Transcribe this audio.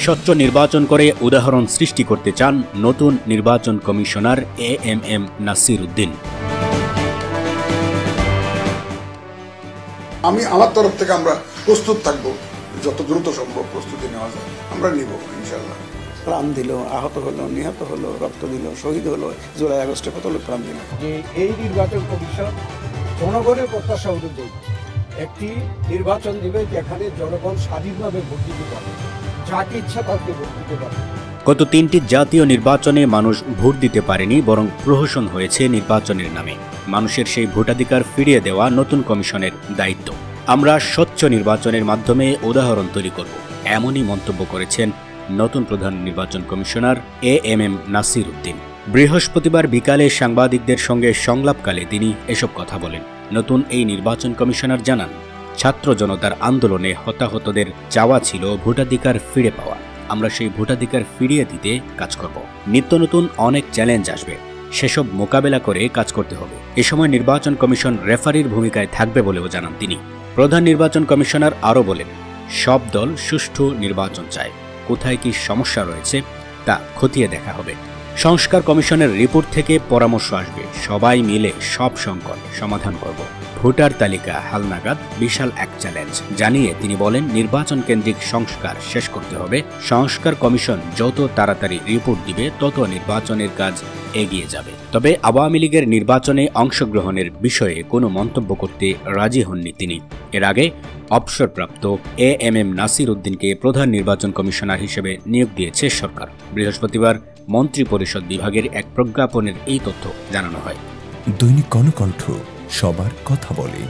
স্বচ্ছ নির্বাচন করে উদাহরণ সৃষ্টি করতে চান নতুন নির্বাচন কমিশনার এএমএম নাসির উদ্দিন। আমার তরফ থেকে আমরা প্রস্তুত থাকবো, যত দ্রুত সম্ভব প্রস্তুতি নেওয়া যায় আমরা নিব ইনশাআল্লাহ। প্রাণ দিল, আহত হলো, নিহত হলো, রক্ত দিল, শহীদ হলো, জুলাই আগস্টে কত লোক প্রাণ দিল। যে এই নির্বাচন কমিশন জনগণের প্রত্যাশা অনুযায়ী একটি নির্বাচন দিবে যেখানে জনগণ স্বাধীনভাবে ভোট দিতে পারবে, যাকে ইচ্ছা তাকে ভোট দিতে পারবে। গত 3টি জাতীয় নির্বাচনে মানুষ ভোট দিতে পারেনি, বরং প্রহসন হয়েছে নির্বাচনের নামে। মানুষের সেই ভোটাধিকার ফিরিয়ে দেওয়া নতুন কমিশনের দায়িত্ব। আমরা স্বচ্ছ নির্বাচনের মাধ্যমে উদাহরণ তৈরি করব, এমনই মন্তব্য করেছেন নতুন প্রধান নির্বাচন কমিশনার এএমএম নাসির উদ্দিন। বৃহস্পতিবার বিকালে সাংবাদিকদের সঙ্গে সংলাপকালে তিনি এসব কথা বলেন। নতুন এই নির্বাচন কমিশনার জানান, ছাত্র জনতার আন্দোলনে হতাহতদের চাওয়া ছিল ভোটাধিকার ফিরে পাওয়া। আমরা সেই ভোটাধিকার ফিরিয়ে দিতে কাজ করব। নিত্য নতুন অনেক চ্যালেঞ্জ আসবে, সেসব মোকাবেলা করে কাজ করতে হবে। এ সময় নির্বাচন কমিশন রেফারির ভূমিকায় থাকবে বলেও জানান তিনি। প্রধান নির্বাচন কমিশনার আরও বলেন, সব দল সুষ্ঠু নির্বাচন চায়। কোথায় কি সমস্যা রয়েছে তা খতিয়ে দেখা হবে। সংস্কার কমিশনের রিপোর্ট থেকে পরামর্শ আসবে, সবাই মিলে সব সংকট সমাধান করব। ভোটার তালিকা হালনাগাদ বিশাল এক চ্যালেঞ্জ জানিয়ে তিনি বলেন, নির্বাচন কেন্দ্রিক সংস্কার শেষ করতে হবে। সংস্কার কমিশন যত তাড়াতাড়ি রিপোর্ট দিবে তত নির্বাচনের কাজ এগিয়ে যাবে। তবে আওয়ামী লীগের নির্বাচনে অংশগ্রহণের বিষয়ে কোনো মন্তব্য করতে রাজি হননি তিনি। এর আগে অবসরপ্রাপ্ত এএমএম নাসির উদ্দিনকে প্রধান নির্বাচন কমিশনার হিসেবে নিয়োগ দিয়েছে সরকার। বৃহস্পতিবার মন্ত্রিপরিষদ বিভাগের এক প্রজ্ঞাপনের এই তথ্য জানানো হয়। দৈনিক কর্ণকণ্ঠ, সবার কথা বলে।